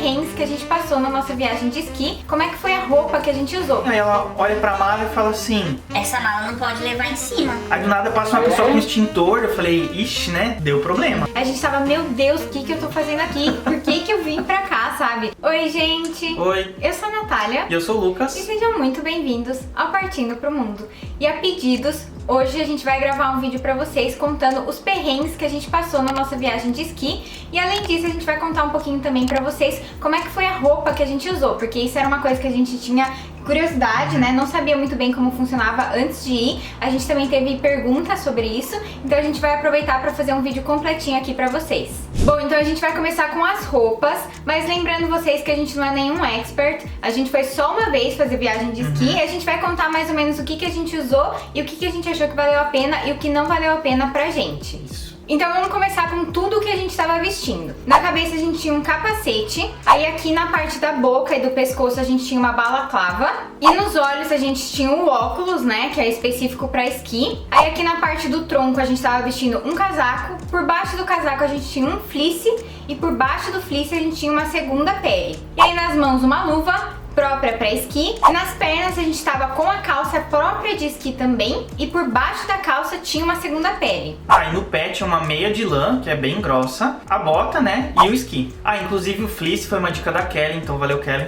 perrengues que a gente passou na nossa viagem de esqui, como é que foi a roupa que a gente usou. Aí ela olha pra mala e fala assim: essa mala não pode levar em cima. Aí do nada passa uma pessoa com extintor, eu falei, ixi, né? Deu problema. A gente tava, meu Deus, o que eu tô fazendo aqui? Por que eu vim pra cá, sabe? Oi, gente! Oi, Eu sou a Natália. e eu sou o E Lucas. sejam muito bem-vindos ao Partindo pro Mundo. E a pedidos, hoje a gente vai gravar um vídeo pra vocês contando os perrengues que a gente passou na nossa viagem de esqui. E além disso, a gente vai contar um pouquinho também pra vocês como é que foi a roupa que a gente usou, porque isso era uma coisa que a gente tinha curiosidade, né? Não sabia muito bem como funcionava antes de ir. A gente também teve perguntas sobre isso, então a gente vai aproveitar para fazer um vídeo completinho aqui pra vocês. Bom, então a gente vai começar com as roupas, mas lembrando vocês que a gente não é nenhum expert, a gente foi só uma vez fazer viagem de esqui, e a gente vai contar mais ou menos o que a gente usou e o que a gente achou que valeu a pena e o que não valeu a pena pra gente. Isso. Então vamos começar com tudo que a gente estava vestindo. Na cabeça a gente tinha um capacete, aí aqui na parte da boca e do pescoço a gente tinha uma balaclava, e nos olhos a gente tinha o óculos, né, que é específico para esqui. Aí aqui na parte do tronco a gente estava vestindo um casaco, por baixo do casaco a gente tinha um fleece, e por baixo do fleece a gente tinha uma segunda pele. E aí nas mãos uma luva própria para esqui, e nas pernas a gente tava com a calça própria de esqui também, e por baixo da calça tinha uma segunda pele. Ah, e no pé tinha uma meia de lã, que é bem grossa, a bota, né, e o esqui. Ah, inclusive o fleece foi uma dica da Kelly, então valeu, Kelly.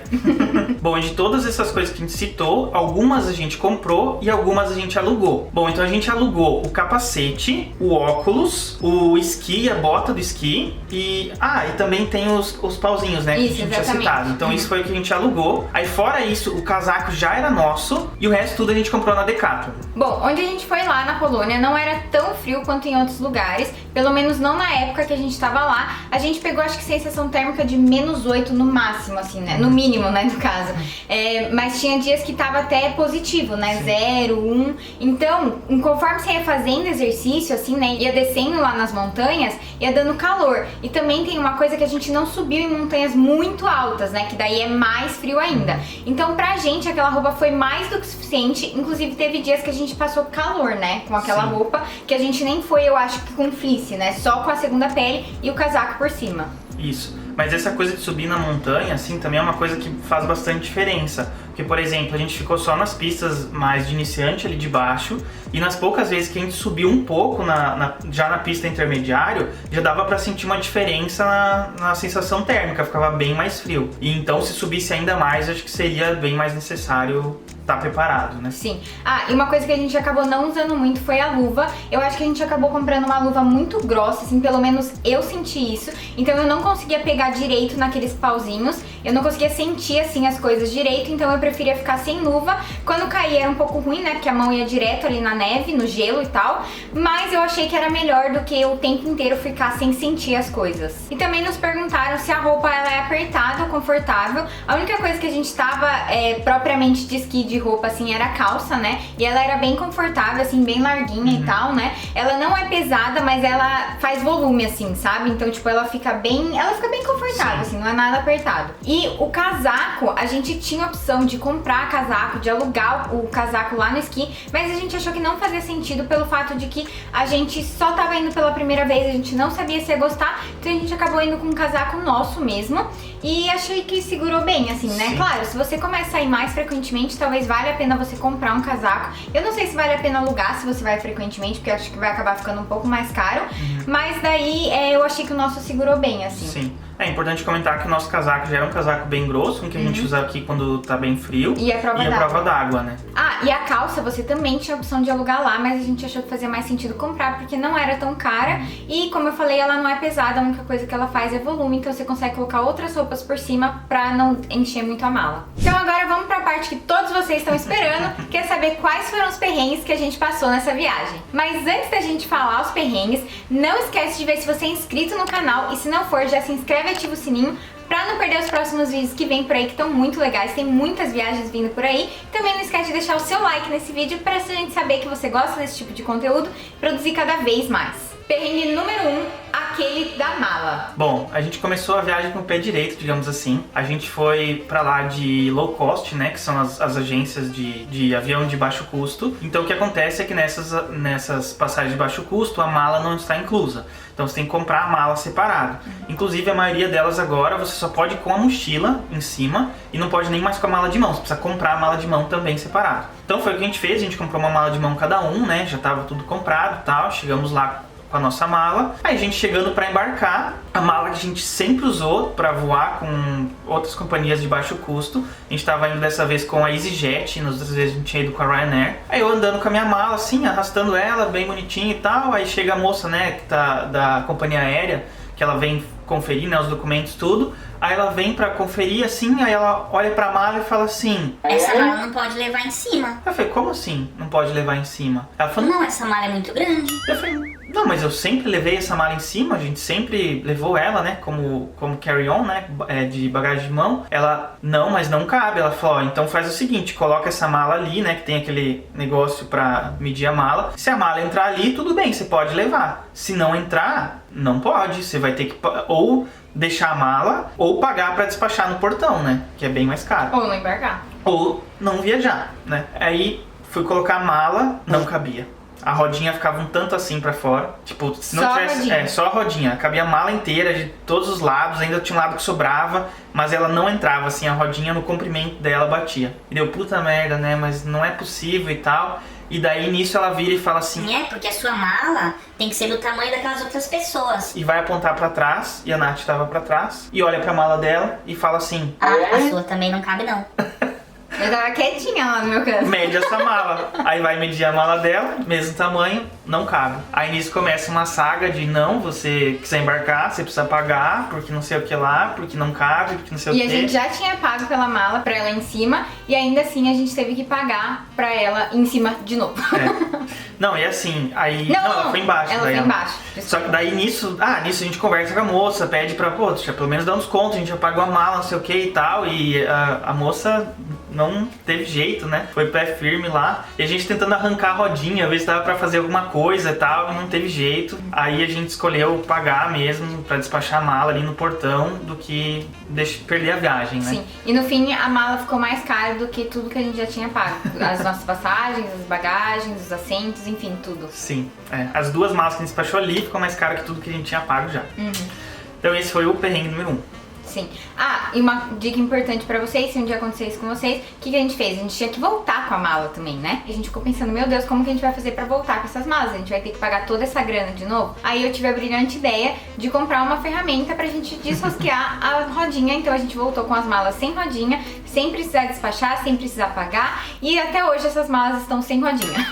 Bom, de todas essas coisas que a gente citou, algumas a gente comprou e algumas a gente alugou. Bom, então a gente alugou o capacete, o óculos, o esqui, a bota do esqui, e também tem os pauzinhos, né, Isso, que a gente tinha exatamente. citado. Então isso foi o que a gente alugou. Aí fora isso, o casaco já era nosso e o resto tudo a gente comprou na Decathlon. Bom, onde a gente foi lá na Polônia não era tão frio quanto em outros lugares, pelo menos não na época que a gente tava lá. A gente pegou, acho que sensação térmica de -8 no máximo, assim, né? No mínimo, né, no caso. Mas tinha dias que tava até positivo, né? 0, 1. Então, conforme você ia fazendo exercício, assim, né, ia descendo lá nas montanhas, ia dando calor. E também tem uma coisa que a gente não subiu em montanhas muito altas, né? Que daí é mais frio ainda. Então pra gente aquela roupa foi mais do que suficiente, inclusive teve dias que a gente passou calor, né, com aquela Sim. roupa, que a gente nem foi, eu acho que com fleece, né, só com a segunda pele e o casaco por cima. Isso. Mas essa coisa de subir na montanha, assim, também é uma coisa que faz bastante diferença. Porque, por exemplo, a gente ficou só nas pistas mais de iniciante ali de baixo, e nas poucas vezes que a gente subiu um pouco já na pista intermediário, já dava pra sentir uma diferença na sensação térmica, ficava bem mais frio. E então, se subisse ainda mais, acho que seria bem mais necessário estar preparado, né? Sim. E uma coisa que a gente acabou não usando muito foi a luva. Eu acho que a gente acabou comprando uma luva muito grossa, assim, pelo menos eu senti isso. Então eu não conseguia pegar direito naqueles pauzinhos, eu não conseguia sentir, assim, as coisas direito, então eu preferia ficar sem luva. Quando caía era um pouco ruim, né, porque a mão ia direto ali na neve, no gelo e tal, mas eu achei que era melhor do que o tempo inteiro ficar sem sentir as coisas. E também nos perguntaram se a roupa ela é apertada ou confortável. A única coisa que a gente tava propriamente de esqui de roupa, assim, era a calça, né? E ela era bem confortável, assim, bem larguinha e tal, né? Ela não é pesada, mas ela faz volume, assim, sabe? Então, tipo, ela fica bem confortável, assim, não é nada apertado. E o casaco, a gente tinha a opção de comprar casaco, de alugar o casaco lá no esqui, mas a gente achou que não fazia sentido pelo fato de que a gente só tava indo pela primeira vez, a gente não sabia se ia gostar, então a gente acabou indo com um casaco nosso mesmo, e achei que segurou bem, assim, né? Sim. Claro, se você começa a ir mais frequentemente, talvez valha a pena você comprar um casaco. Eu não sei se vale a pena alugar se você vai frequentemente, porque eu acho que vai acabar ficando um pouco mais caro, mas daí eu achei que o nosso segurou bem, assim. Sim. É importante comentar que o nosso casaco já era um casaco bem grosso, um que a gente usa aqui quando tá bem frio. E a prova d'água, né? E a calça você também tinha a opção de alugar lá, mas a gente achou que fazia mais sentido comprar porque não era tão cara. E como eu falei, ela não é pesada, a única coisa que ela faz é volume, então você consegue colocar outras roupas por cima pra não encher muito a mala. Então agora vamos pra parte que todos vocês estão esperando, que é saber quais foram os perrengues que a gente passou nessa viagem. Mas antes da gente falar os perrengues, não esquece de ver se você é inscrito no canal, e se não for, já se inscreve e ativa o sininho pra não perder os próximos vídeos que vem por aí, que estão muito legais, tem muitas viagens vindo por aí. Também não esquece de deixar o seu like nesse vídeo pra a gente saber que você gosta desse tipo de conteúdo e produzir cada vez mais. Perrengue número 1, aquele da mala. Bom, a gente começou a viagem com o pé direito, digamos assim. A gente foi pra lá de low cost, né, que são as agências de avião de baixo custo. Então o que acontece é que nessas passagens de baixo custo, a mala não está inclusa. Então você tem que comprar a mala separada. Inclusive a maioria delas agora você só pode ir com a mochila em cima e não pode nem mais com a mala de mão. Você precisa comprar a mala de mão também separada. Então foi o que a gente fez, a gente comprou uma mala de mão cada um, né? Já tava tudo comprado e tal, chegamos lá com a nossa mala. Aí a gente chegando para embarcar, a mala que a gente sempre usou para voar com outras companhias de baixo custo. A gente tava indo dessa vez com a EasyJet, nas outras vezes a gente tinha ido com a Ryanair. Aí eu andando com a minha mala assim, arrastando ela, bem bonitinha e tal. Aí chega a moça, né, que tá da companhia aérea, que ela vem conferir, né, os documentos, tudo. Aí ela vem pra conferir assim, aí ela olha pra mala e fala assim: essa mala não pode levar em cima. Eu falei, como assim? Não pode levar em cima? Ela falou, Não, essa mala é muito grande. eu falei, não, mas eu sempre levei essa mala em cima, a gente sempre levou ela, né, como carry-on, né, de bagagem de mão. Ela, não, mas não cabe. Ela falou, ó, então faz o seguinte, coloca essa mala ali, né, que tem aquele negócio pra medir a mala. Se a mala entrar ali, tudo bem, você pode levar. Se não entrar, não pode, você vai ter que ou deixar a mala ou pagar pra despachar no portão, né, que é bem mais caro. Ou não embarcar. Ou não viajar, né. Aí fui colocar a mala, não cabia. A rodinha ficava um tanto assim pra fora. Tipo, se não Só a tivesse. rodinha. Só a rodinha. Cabia a mala inteira de todos os lados, ainda tinha um lado que sobrava, mas ela não entrava, assim, a rodinha no comprimento dela batia. E deu, puta merda, né? Mas não é possível e tal. E daí nisso ela vira e fala assim. É, porque a sua mala tem que ser do tamanho daquelas outras pessoas. E vai apontar pra trás, e a Nath tava pra trás, e olha pra mala dela e fala assim: A sua também não cabe, não. Eu tava quietinha lá no meu canto. mede essa mala. Aí vai medir a mala dela, mesmo tamanho, não cabe. Aí nisso começa uma saga de não, você quiser embarcar, você precisa pagar, porque não sei o que lá, porque não cabe, porque não sei o que. E a gente já tinha pago pela mala pra ela em cima, e ainda assim a gente teve que pagar pra ela em cima de novo. Não, e assim, aí. Não, ela foi embaixo. ela daí foi embaixo. Só que daí nisso a gente conversa com a moça, pede pra, pô, deixa pelo menos dar um desconto, a gente já pagou a mala, não sei o que e tal. E a moça não teve jeito, né? Foi pé firme lá. E a gente tentando arrancar a rodinha, ver se dava pra fazer alguma coisa e tal, e não teve jeito. Aí a gente escolheu pagar mesmo pra despachar a mala ali no portão do que perder a viagem, né? Sim, e no fim a mala ficou mais cara do que tudo que a gente já tinha pago. As nossas passagens, as bagagens, os assentos, enfim, tudo. Sim, as duas malas que a gente despachou ali ficou mais caro que tudo que a gente tinha pago já. Então esse foi o perrengue número 1. Sim. Ah, e uma dica importante pra vocês, se um dia acontecer isso com vocês, o que a gente fez? A gente tinha que voltar com a mala também, né? E a gente ficou pensando, meu Deus, como que a gente vai fazer pra voltar com essas malas? A gente vai ter que pagar toda essa grana de novo? Aí eu tive a brilhante ideia de comprar uma ferramenta pra gente desrosquear a rodinha, então a gente voltou com as malas sem rodinha, sem precisar despachar, sem precisar pagar, e até hoje essas malas estão sem rodinha.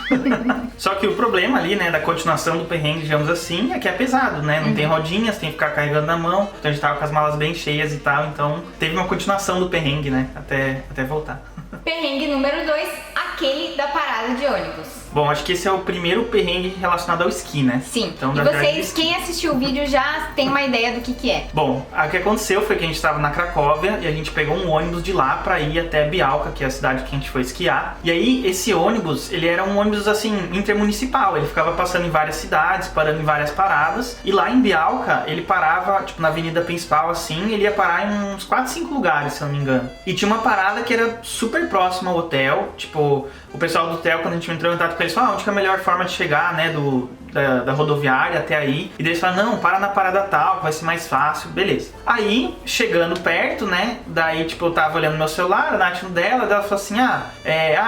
Só que o problema ali, né, da continuação do perrengue, digamos assim, é que é pesado, né? Não tem rodinhas, tem que ficar carregando na mão. Então a gente tava com as malas bem cheias e tal, então teve uma continuação do perrengue, né? Até voltar. Perrengue número 2, aquele da parada de ônibus. Bom, acho que esse é o primeiro perrengue relacionado ao esqui, né? Sim, Então, e da viagem de vocês, esqui. quem assistiu o vídeo já tem uma ideia do que é. Bom, o que aconteceu foi que a gente estava na Cracóvia e a gente pegou um ônibus de lá pra ir até Białka, que é a cidade que a gente foi esquiar. E aí, esse ônibus, ele era um ônibus, assim, intermunicipal. Ele ficava passando em várias cidades, parando em várias paradas. E lá em Białka, ele parava, tipo, na avenida principal, assim, ele ia parar em uns 4, 5 lugares, se eu não me engano. E tinha uma parada que era super próxima ao hotel. Tipo, o pessoal do hotel, quando a gente entrou em contato com eles, falou, onde que é a melhor forma de chegar, né, da rodoviária até aí. E daí eles falaram, não, para na parada tal, que vai ser mais fácil, beleza. Aí, chegando perto, né, daí, tipo, eu tava olhando meu celular, a Nath no dela, ela falou assim,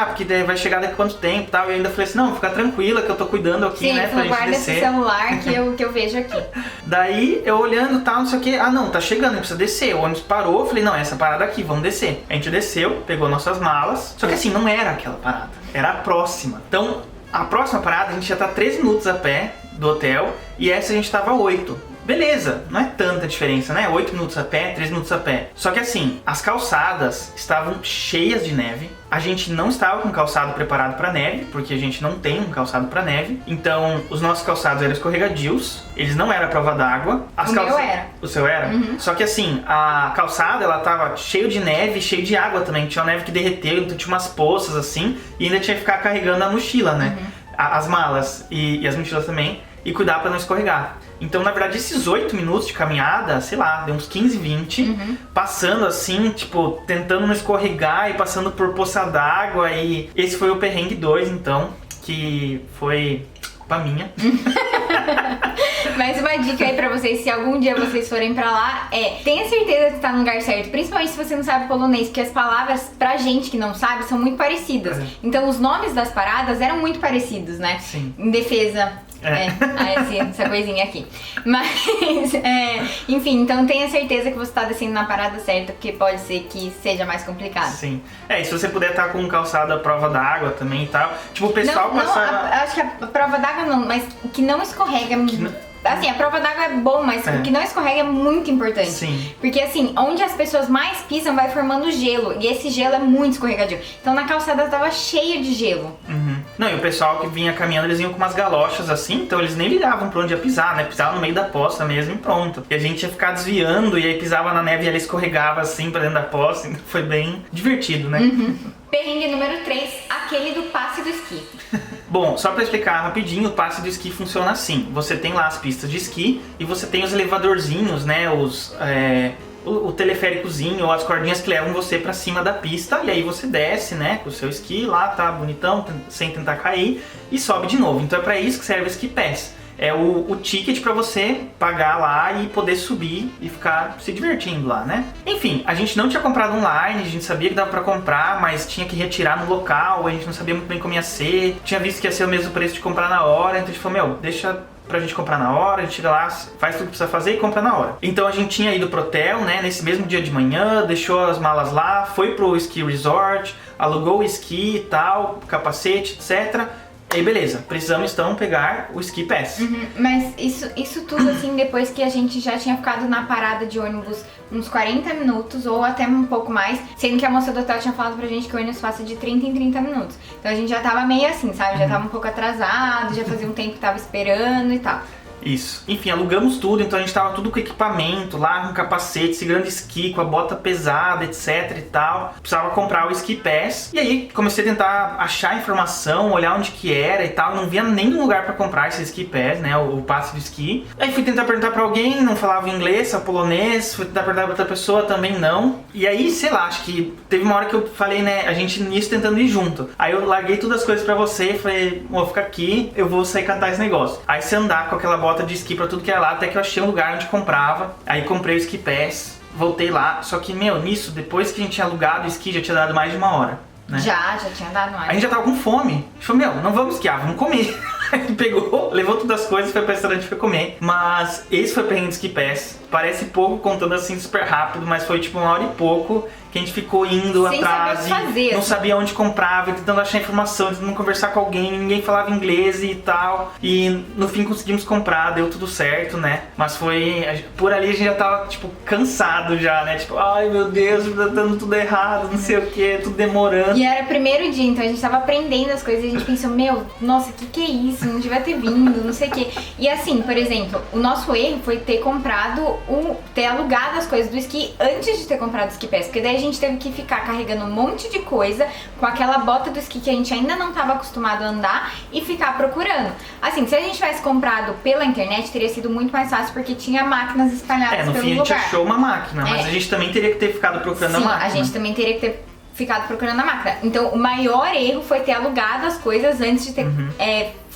porque daí vai chegar daqui a quanto tempo e tal. E eu ainda falei assim, não, fica tranquila que eu tô cuidando aqui, Sim, né, pra gente guarda esse descer. celular que eu vejo aqui. Daí, eu olhando e tal, não sei o que, não, tá chegando, a gente precisa descer. O ônibus parou, eu falei, não, essa parada aqui, vamos descer. A gente desceu, pegou nossas malas, só que assim, não era aquela parada, era a próxima. Então, a próxima parada, a gente já tá 3 minutos a pé do hotel e essa a gente tava 8. Beleza, não é tanta diferença, né? 8 minutos a pé, 3 minutos a pé. Só que assim, as calçadas estavam cheias de neve. A gente não estava com calçado preparado para neve, porque a gente não tem um calçado para neve. Então, os nossos calçados eram escorregadios, eles não eram à prova d'água. Meu era. O seu era? Só que assim, a calçada, ela tava cheio de neve e cheio de água também. Tinha neve que derreteu, então tinha umas poças assim, e ainda tinha que ficar carregando a mochila, né? As malas e as mochilas também, e cuidar para não escorregar. Então, na verdade, esses 8 minutos de caminhada, sei lá, deu uns 15, 20, passando assim, tipo, tentando não escorregar e passando por poça d'água. E esse foi o perrengue 2, então, que foi culpa minha. Mas uma dica aí pra vocês, se algum dia vocês forem pra lá, tenha certeza que tá no lugar certo. Principalmente se você não sabe polonês, porque as palavras, pra gente que não sabe, são muito parecidas. Então os nomes das paradas eram muito parecidos, né? Sim. Em defesa... essa coisinha aqui. Mas, enfim, então tenha certeza que você tá descendo na parada certa, porque pode ser que seja mais complicado. Sim. E se você puder estar com um calçado à prova d'água também e tal. Tipo, o pessoal acho que a prova d'água não, mas que não escorrega. Assim, a prova d'água é bom, mas o que não escorrega é muito importante. Sim. Porque assim, onde as pessoas mais pisam vai formando gelo. E esse gelo é muito escorregadio. Então na calçada tava cheio de gelo. Não, e o pessoal que vinha caminhando, eles vinham com umas galochas assim, então eles nem ligavam pra onde ia pisar, né? Pisava no meio da poça mesmo e pronto. E a gente ia ficar desviando, e aí pisava na neve e ela escorregava assim pra dentro da poça. Então foi bem divertido, né? Perrengue número 3, aquele do passe do esqui. Bom, só pra explicar rapidinho, o passe do esqui funciona assim. Você tem lá as pistas de esqui e você tem os elevadorzinhos, né? O teleféricozinho ou as cordinhas que levam você pra cima da pista. E aí você desce, né? Com o seu esqui lá, tá bonitão, sem tentar cair. E sobe de novo. Então é pra isso que serve o Ski Pass. É o ticket pra você pagar lá e poder subir e ficar se divertindo lá, né? Enfim, a gente não tinha comprado online, a gente sabia que dava pra comprar, mas tinha que retirar no local, a gente não sabia muito bem como ia ser. Tinha visto que ia ser o mesmo preço de comprar na hora, então a gente falou, deixa pra gente comprar na hora, a gente chega lá, faz tudo que precisa fazer e compra na hora. Então a gente tinha ido pro hotel, né, nesse mesmo dia de manhã, deixou as malas lá, foi pro ski resort, alugou o esqui e tal, capacete, etc. E aí beleza, precisamos então pegar o Ski Pass. Mas isso tudo assim, depois que a gente já tinha ficado na parada de ônibus uns 40 minutos ou até um pouco mais, sendo que a moça do hotel tinha falado pra gente que o ônibus passa de 30 em 30 minutos. Então a gente já tava meio assim, sabe? Já tava um pouco atrasado, já fazia um tempo que tava esperando e tal. Isso. Enfim, alugamos tudo, então a gente tava tudo com equipamento lá, com capacete, segurando esqui, com a bota pesada, etc e tal. Precisava comprar o Ski Pass. E aí comecei a tentar achar informação, olhar onde que era e tal. Não via nenhum lugar pra comprar esse Ski Pass, né, o passe do esqui. Aí fui tentar perguntar pra alguém, não falava inglês, só polonês. Fui tentar perguntar pra outra pessoa, também não. E aí, sei lá, acho que teve uma hora que eu falei, né, a gente nisso tentando ir junto. Aí eu larguei todas as coisas pra você e falei, vou ficar aqui, eu vou sair catar esse negócio. Aí você andar com aquela bota de esqui pra tudo que era lá, até que eu achei um lugar onde comprava. Aí comprei o Ski Pass, voltei lá. Só que, nisso, depois que a gente tinha alugado o esqui, já tinha dado mais de uma hora, né? Já tinha dado mais. A gente já tava com fome. A gente falou, não vamos esquiar, vamos comer. Aí pegou, levou todas as coisas, foi pro restaurante e foi comer. Mas esse foi o perrengue do Ski Pass. Parece pouco, contando assim super rápido, mas foi tipo 1 hora e pouco que a gente ficou indo sem atrás saber o que fazer, não sabia onde comprava, tentando achar informação, tentando conversar com alguém, ninguém falava inglês e tal. E no fim conseguimos comprar, deu tudo certo, né? Mas foi... Por ali a gente já tava, tipo, cansado já, né? Tipo, ai meu Deus, tá dando tudo errado, não sei o que, tudo demorando. E era o primeiro dia, então a gente tava aprendendo as coisas e a gente pensou, nossa, que é isso? Não devia ter vindo, não sei o que. E assim, por exemplo, o nosso erro foi ter ter alugado as coisas do esqui antes de ter comprado o Ski Pass, porque daí a gente teve que ficar carregando um monte de coisa com aquela bota do esqui que a gente ainda não estava acostumado a andar e ficar procurando. Assim, se a gente tivesse comprado pela internet, teria sido muito mais fácil, porque tinha máquinas espalhadas pelo lugar. No fim a gente achou uma máquina, mas a gente também teria que ter ficado procurando a máquina. A gente também teria que ter ficado procurando a máquina. Então o maior erro foi ter alugado as coisas antes de ter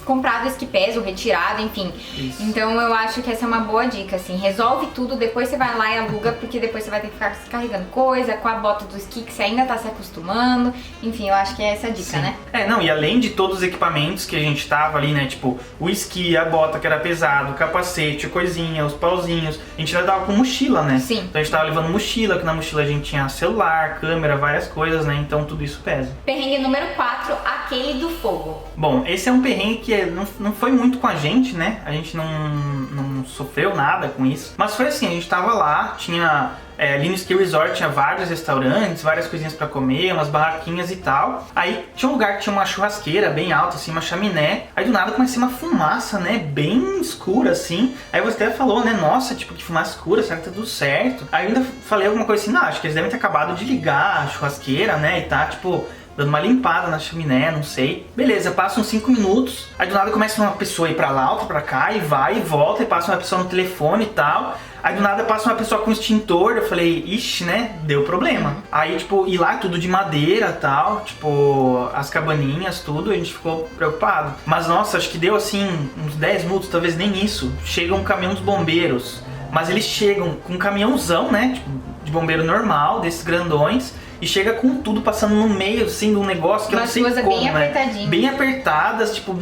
comprado o Ski Pass ou retirado, enfim. Isso. Então eu acho que essa é uma boa dica, assim, resolve tudo, depois você vai lá e aluga, porque depois você vai ter que ficar carregando coisa, com a bota do esqui que você ainda tá se acostumando, enfim, eu acho que é essa a dica, né? E além de todos os equipamentos que a gente tava ali, né, tipo, o esqui, a bota que era pesado, o capacete, a coisinha, os pauzinhos, a gente ainda tava com mochila, né? Sim. Então a gente tava levando mochila, que na mochila a gente tinha celular, câmera, várias coisas, né, então tudo isso pesa. Perrengue número 4, aquele do fogo. Bom, esse é um perrengue que não foi muito com a gente, né? A gente não sofreu nada com isso. Mas foi assim, a gente tava lá, tinha... ali no Ski Resort tinha vários restaurantes, várias coisinhas pra comer, umas barraquinhas e tal. Aí tinha um lugar que tinha uma churrasqueira bem alta, assim, uma chaminé. Aí do nada começou uma fumaça, né, bem escura, assim. Aí você até falou, né, nossa, tipo, que fumaça escura, será que tá tudo certo? Aí eu ainda falei alguma coisa assim, não, acho que eles devem ter acabado de ligar a churrasqueira, né, e tá, tipo... dando uma limpada na chaminé, não sei. Beleza, passam 5 minutos, aí do nada começa uma pessoa a ir pra lá, outra pra cá, e vai e volta, e passa uma pessoa no telefone e tal. Aí do nada passa uma pessoa com extintor, eu falei, ixi, né, deu problema. Aí, tipo, e lá tudo de madeira e tal, tipo, as cabaninhas, tudo, a gente ficou preocupado. Mas nossa, acho que deu assim, uns 10 minutos, talvez nem isso. Chega um caminhão dos bombeiros, mas eles chegam com um caminhãozão, né, tipo, de bombeiro normal, desses grandões, e chega com tudo passando no meio, assim, de um negócio que eu não sei como, bem apertadinha. Bem apertadas, tipo,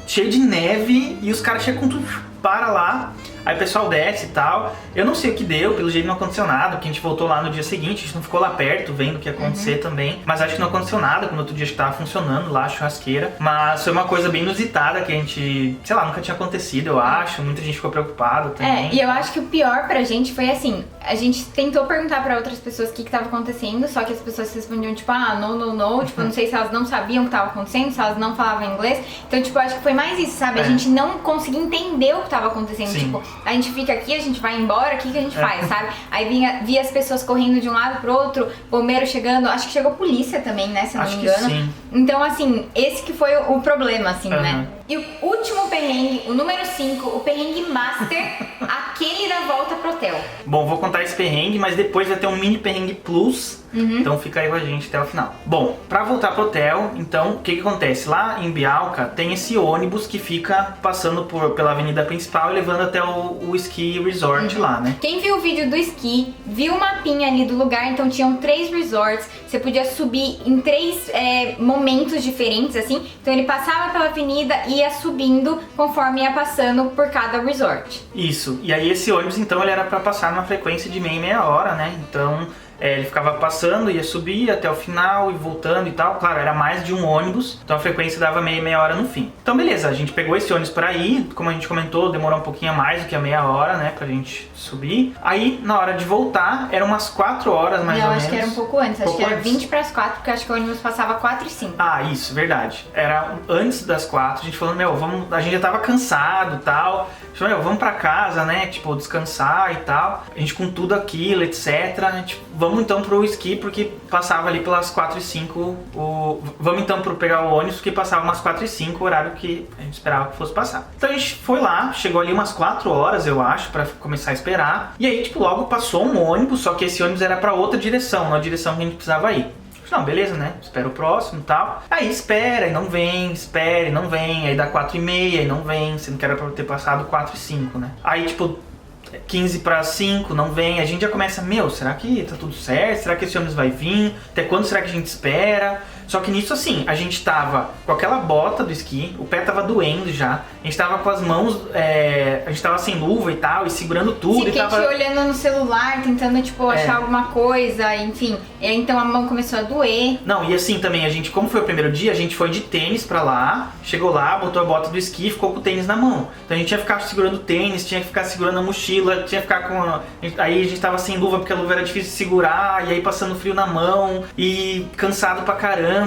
cheio de neve, e os caras chegam com tudo, para lá. Aí o pessoal desce e tal. Eu não sei o que deu, pelo jeito não aconteceu nada, porque a gente voltou lá no dia seguinte, a gente não ficou lá perto vendo o que ia acontecer também. Mas acho que não aconteceu nada, quando outro dia acho que tava funcionando lá a churrasqueira. Mas foi uma coisa bem inusitada que a gente, sei lá, nunca tinha acontecido, eu acho. Muita gente ficou preocupada também. E eu acho que o pior pra gente foi assim, a gente tentou perguntar pra outras pessoas o que tava acontecendo, só que as pessoas respondiam tipo, no, tipo, não sei se elas não sabiam o que tava acontecendo, se elas não falavam inglês. Então, tipo, acho que foi mais isso, sabe? A gente não conseguia entender o que tava acontecendo. Sim. Tipo, a gente fica aqui, a gente vai embora, o que a gente faz, sabe? Aí via as pessoas correndo de um lado pro outro, bombeiro chegando, acho que chegou polícia também, né, se não me engano. Sim. Então, assim, esse que foi o problema, assim, né? E o último perrengue, o número 5, o perrengue master, aquele da volta pro hotel. Bom, vou contar esse perrengue, mas depois vai ter um mini perrengue plus. Então fica aí com a gente até o final. Bom, pra voltar pro hotel, então, o que acontece? Lá em Bialca tem esse ônibus que fica passando pela avenida principal e levando até o ski resort lá, né? Quem viu o vídeo do esqui, viu o mapinha ali do lugar, então tinham 3 resorts, você podia subir em 3 momentos diferentes, assim. Então ele passava pela avenida e ia subindo conforme ia passando por cada resort. Isso, e aí esse ônibus então ele era pra passar numa frequência de meia hora, né? Então ele ficava passando, ia subir até o final e voltando e tal. Claro, era mais de um ônibus, então a frequência dava meia hora no fim. Então beleza, a gente pegou esse ônibus pra ir, como a gente comentou, demorou um pouquinho a mais do que a meia hora, né, pra gente subir. Aí, na hora de voltar, eram umas 4 horas mais ou menos. Não, acho que era um pouco antes, acho que era 20 para as 4, porque acho que o ônibus passava 4 e 5. Ah, isso, verdade. Era antes das 4, a gente falando, a gente já tava cansado e tal. A gente falou, vamos pra casa, né, tipo, descansar e tal. A gente com tudo aquilo, etc. Vamos então pro esqui, porque passava ali pelas 4 e 5. Vamos então pegar o ônibus, porque passava umas 4 e 5, o horário que a gente esperava que fosse passar. Então a gente foi lá, chegou ali umas 4 horas, eu acho, pra começar a esperar. E aí, tipo, logo passou um ônibus, só que esse ônibus era pra outra direção, na direção que a gente precisava ir. Não, beleza, né? Espera o próximo e tal. Aí espera e não vem, espera e não vem. Aí dá 4 e meia e não vem, sendo que era pra ter passado 4 e 5, né? Aí, tipo, 15 para 5, não vem. A gente já começa, será que tá tudo certo? Será que esse ônibus vai vir? Até quando será que a gente espera? Só que nisso, assim, a gente tava com aquela bota do esqui, o pé tava doendo já, a gente tava com as mãos, a gente tava sem luva e tal, e segurando tudo. Sim, e tava olhando no celular, tentando, tipo, achar alguma coisa, enfim. E então a mão começou a doer. Não, e assim também, a gente, como foi o primeiro dia, a gente foi de tênis pra lá, chegou lá, botou a bota do esqui e ficou com o tênis na mão. Então a gente tinha que ficar segurando o tênis, tinha que ficar segurando a mochila, tinha que ficar com... Aí a gente tava sem luva porque a luva era difícil de segurar, e aí passando frio na mão, e cansado pra caramba,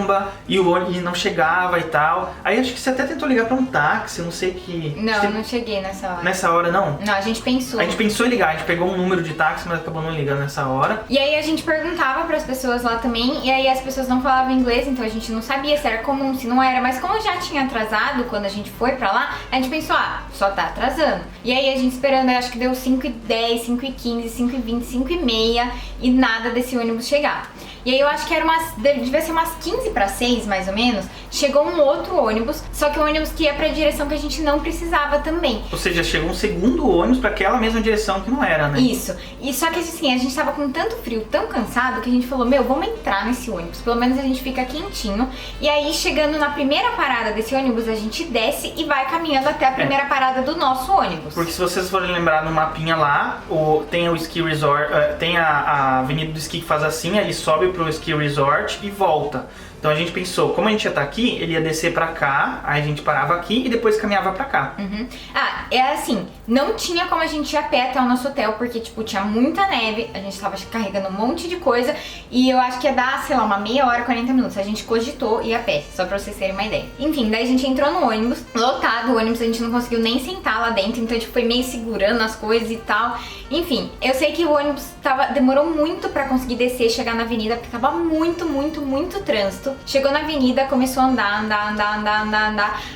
e o ônibus não chegava e tal. Aí acho que você até tentou ligar pra um táxi, não sei que... Não, não cheguei nessa hora. Nessa hora não? Não, a gente pensou. A gente pensou em ligar, a gente pegou um número de táxi, mas acabou não ligando nessa hora. E aí a gente perguntava pras pessoas lá também, e aí as pessoas não falavam inglês, então a gente não sabia se era comum, se não era. Mas como já tinha atrasado quando a gente foi pra lá, a gente pensou, só tá atrasando. E aí a gente esperando, acho que deu 5h10, 5h15, 5h20, 5h30 e nada desse ônibus chegar. E aí eu acho que era devia ser umas 15 para 6, mais ou menos, chegou um outro ônibus, só que o ônibus que ia pra direção que a gente não precisava também. Ou seja, chegou um segundo ônibus pra aquela mesma direção que não era, né? Isso. E só que assim, a gente tava com tanto frio, tão cansado, que a gente falou, vamos entrar nesse ônibus, pelo menos a gente fica quentinho. E aí, chegando na primeira parada desse ônibus, a gente desce e vai caminhando até a primeira parada do nosso ônibus. Porque se vocês forem lembrar no mapinha lá, tem o ski resort, tem a avenida do esqui que faz assim, ele sobe pro ski resort e volta. Então a gente pensou, como a gente ia estar aqui, ele ia descer pra cá, aí a gente parava aqui e depois caminhava pra cá. É assim, não tinha como a gente ir a pé até o nosso hotel, porque tipo, tinha muita neve, a gente tava carregando um monte de coisa e eu acho que ia dar, sei lá, uma meia hora, 40 minutos. A gente cogitou ir a pé, só pra vocês terem uma ideia. Enfim, daí a gente entrou no ônibus, lotado o ônibus, a gente não conseguiu nem sentar lá dentro, então tipo, foi meio segurando as coisas e tal. Enfim, eu sei que o ônibus demorou muito pra conseguir descer, chegar na avenida, porque tava muito trânsito. Chegou na avenida, começou a andar.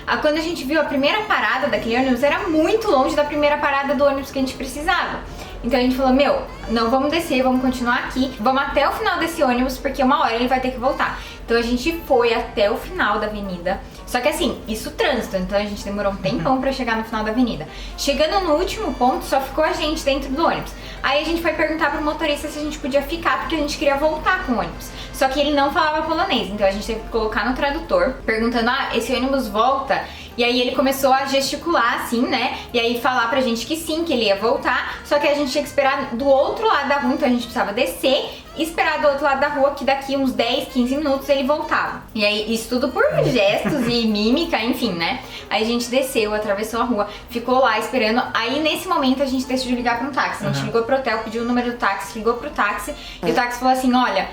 Aí quando a gente viu a primeira parada daquele ônibus, era muito longe da primeira parada do ônibus que a gente precisava. Então a gente falou, meu, não vamos descer, vamos continuar aqui, vamos até o final desse ônibus, porque uma hora ele vai ter que voltar. Então a gente foi até o final da avenida. Só que assim, isso trânsito, então a gente demorou um tempão pra chegar no final da avenida. Chegando no último ponto, só ficou a gente dentro do ônibus. Aí a gente foi perguntar pro motorista se a gente podia ficar, porque a gente queria voltar com o ônibus. Só que ele não falava polonês, então a gente teve que colocar no tradutor, perguntando, esse ônibus volta? E aí ele começou a gesticular assim, né? E aí falar pra gente que sim, que ele ia voltar. Só que a gente tinha que esperar do outro lado da rua, então a gente precisava descer e esperar do outro lado da rua, que daqui uns 10, 15 minutos ele voltava. E aí isso tudo por gestos e mímica, enfim, né? Aí a gente desceu, atravessou a rua, ficou lá esperando. Aí nesse momento a gente decidiu ligar pra um táxi. A gente ligou pro hotel, pediu o número do táxi, ligou pro táxi. E o táxi falou assim, olha,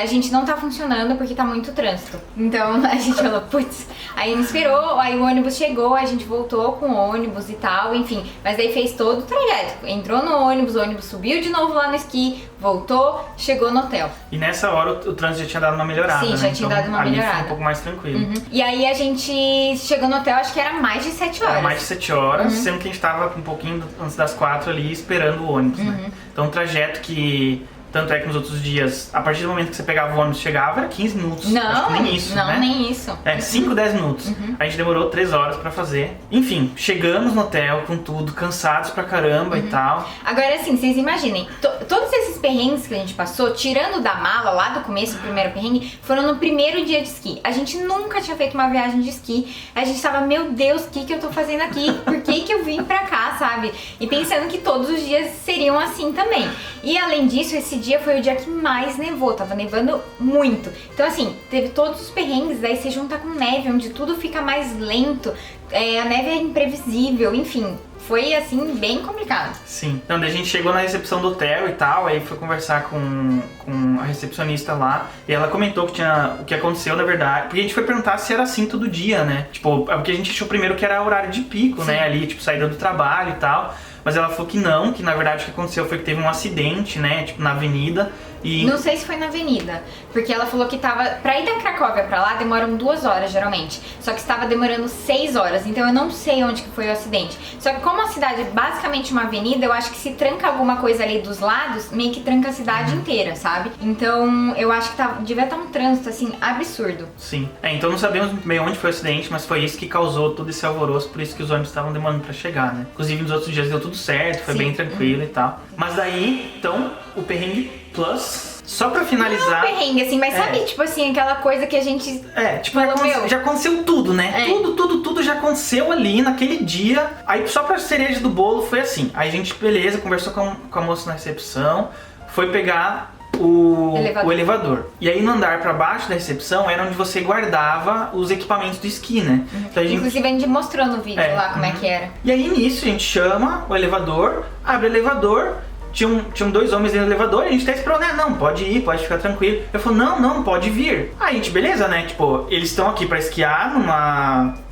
a gente não tá funcionando porque tá muito trânsito. Então a gente falou, putz. Aí me esperou, aí o ônibus chegou, a gente voltou com o ônibus e tal, enfim. Mas daí fez todo o trajeto. Entrou no ônibus, o ônibus subiu de novo lá no esqui, voltou, chegou no hotel. E nessa hora o trânsito já tinha dado uma melhorada, Sim, né? já tinha dado uma ali melhorada. Foi um pouco mais tranquilo. E aí a gente chegou no hotel, acho que era mais de 7 horas. Era mais de 7 horas, sendo que a gente tava um pouquinho antes das 4 ali esperando o ônibus, né? Então um trajeto que... Tanto é que nos outros dias, a partir do momento que você pegava o ônibus e chegava, era 15 minutos. Não, acho que nem isso, não, né? nem isso. 5, 10 minutos. A gente demorou 3 horas pra fazer. Enfim, chegamos no hotel com tudo, cansados pra caramba e tal. Agora assim, vocês imaginem, todos esses perrengues que a gente passou, tirando da mala lá do começo, o primeiro perrengue, foram no primeiro dia de esqui. A gente nunca tinha feito uma viagem de esqui. A gente tava, meu Deus, o que eu tô fazendo aqui? Por que eu vim pra cá, sabe? E pensando que todos os dias seriam assim também. E além disso, esse dia foi o dia que mais nevou, tava nevando muito. Então assim, teve todos os perrengues, daí você junta com neve, onde tudo fica mais lento, a neve é imprevisível, enfim. Foi assim, bem complicado. Sim. Então daí a gente chegou na recepção do hotel e tal, aí foi conversar com a recepcionista lá, e ela comentou que tinha o que aconteceu na verdade, porque a gente foi perguntar se era assim todo dia, né? Tipo, porque a gente achou primeiro que era horário de pico, né? Ali, tipo, saída do trabalho e tal. Mas ela falou que não, que na verdade o que aconteceu foi que teve um acidente, né, tipo, na avenida. E... Não sei se foi na avenida, porque ela falou que tava... Pra ir da Cracóvia pra lá demoram 2 horas, geralmente. Só que estava demorando 6 horas, então eu não sei onde que foi o acidente. Só que como a cidade é basicamente uma avenida, eu acho que se tranca alguma coisa ali dos lados, meio que tranca a cidade inteira, sabe? Então eu acho que devia estar um trânsito, assim, absurdo. Sim. Então não sabemos muito bem onde foi o acidente, mas foi isso que causou todo esse alvoroço, por isso que os ônibus estavam demorando pra chegar, né? Inclusive nos outros dias deu tudo certo, foi bem tranquilo e tal. Mas daí, então, o perrengue plus, só pra finalizar... Não é um perrengue, assim, mas sabe, tipo assim, aquela coisa que a gente... tipo, já aconteceu tudo, né? Tudo já aconteceu ali naquele dia. Aí só pra cereja do bolo foi assim. Aí a gente, beleza, conversou com a moça na recepção, foi pegar o elevador. E aí no andar pra baixo da recepção era onde você guardava os equipamentos do esqui, né? Então, inclusive a gente mostrou no vídeo lá como é que era. E aí nisso a gente chama o elevador, abre o elevador, tinham 2 homens dentro do elevador, e a gente tá esperando, né? Não, pode ir, pode ficar tranquilo. Eu falei, não, pode vir. Aí a gente, beleza, né? Tipo, eles estão aqui pra esquiar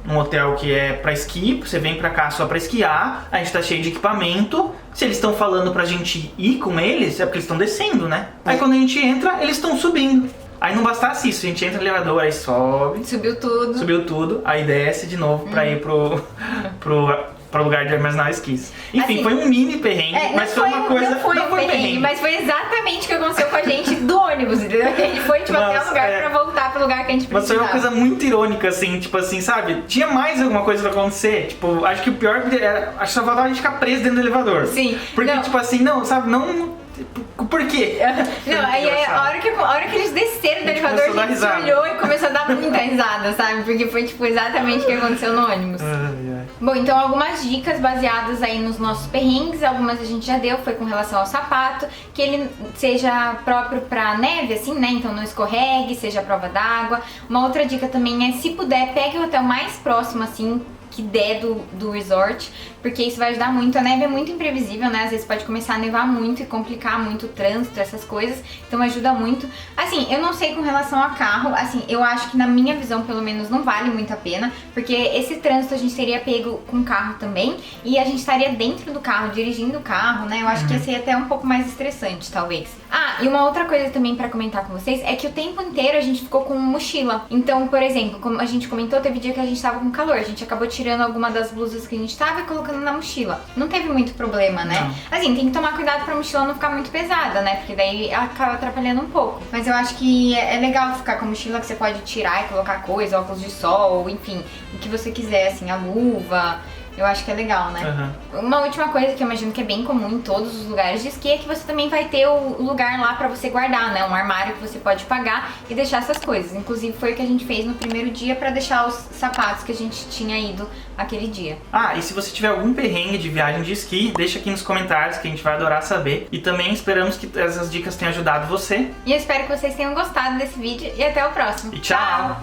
num hotel que é pra esqui, você vem pra cá só pra esquiar, a gente tá cheio de equipamento. Se eles estão falando pra gente ir com eles, é porque eles estão descendo, né? Aí quando a gente entra, eles estão subindo. Aí não bastasse isso, a gente entra no elevador, aí sobe. Subiu tudo, aí desce de novo pra ir pro lugar de armazenar esquis. Enfim, assim, foi um mini perrengue, mas foi uma coisa... Não foi um perrengue, mas foi exatamente o que aconteceu com a gente do ônibus, entendeu? A gente foi, tipo, até o lugar pra voltar pro lugar que a gente precisava. Mas foi uma coisa muito irônica, assim, tipo assim, sabe? Tinha mais alguma coisa pra acontecer. Tipo, acho que o pior era... Acho que só faltava a gente ficar preso dentro do elevador. Sim. Porque, tipo assim, não, sabe? Não... Por quê? Não, aí a hora que eles desceram do elevador, a gente se olhou e começou a dar muita risada, sabe? Porque foi, tipo, exatamente o que aconteceu no ônibus. Bom, então algumas dicas baseadas aí nos nossos perrengues, algumas a gente já deu, foi com relação ao sapato, que ele seja próprio pra neve, assim, né? Então não escorregue, seja à prova d'água. Uma outra dica também é, se puder, pegue o hotel mais próximo, assim, que der do resort, porque isso vai ajudar muito. A neve é muito imprevisível, né? Às vezes pode começar a nevar muito e complicar muito o trânsito, essas coisas, então ajuda muito. Assim, eu não sei com relação a carro, assim, eu acho que na minha visão, pelo menos, não vale muito a pena, porque esse trânsito a gente teria pego com carro também, e a gente estaria dentro do carro, dirigindo o carro, né? Eu acho que ia ser até um pouco mais estressante, talvez. Ah, e uma outra coisa também pra comentar com vocês é que o tempo inteiro a gente ficou com mochila. Então, por exemplo, como a gente comentou, teve dia que a gente tava com calor, a gente acabou tirando alguma das blusas que a gente tava e colocando na mochila. Não teve muito problema, né? Não. Assim, tem que tomar cuidado pra mochila não ficar muito pesada, né? Porque daí ela acaba atrapalhando um pouco. Mas eu acho que é legal ficar com a mochila que você pode tirar e colocar coisa, óculos de sol, enfim, o que você quiser, assim, a luva. Eu acho que é legal, né? Uma última coisa que eu imagino que é bem comum em todos os lugares de esqui é que você também vai ter o lugar lá pra você guardar, né? Um armário que você pode pagar e deixar essas coisas. Inclusive foi o que a gente fez no primeiro dia pra deixar os sapatos que a gente tinha ido aquele dia. Ah, e se você tiver algum perrengue de viagem de esqui, deixa aqui nos comentários que a gente vai adorar saber. E também esperamos que essas dicas tenham ajudado você. E eu espero que vocês tenham gostado desse vídeo e até o próximo. E tchau!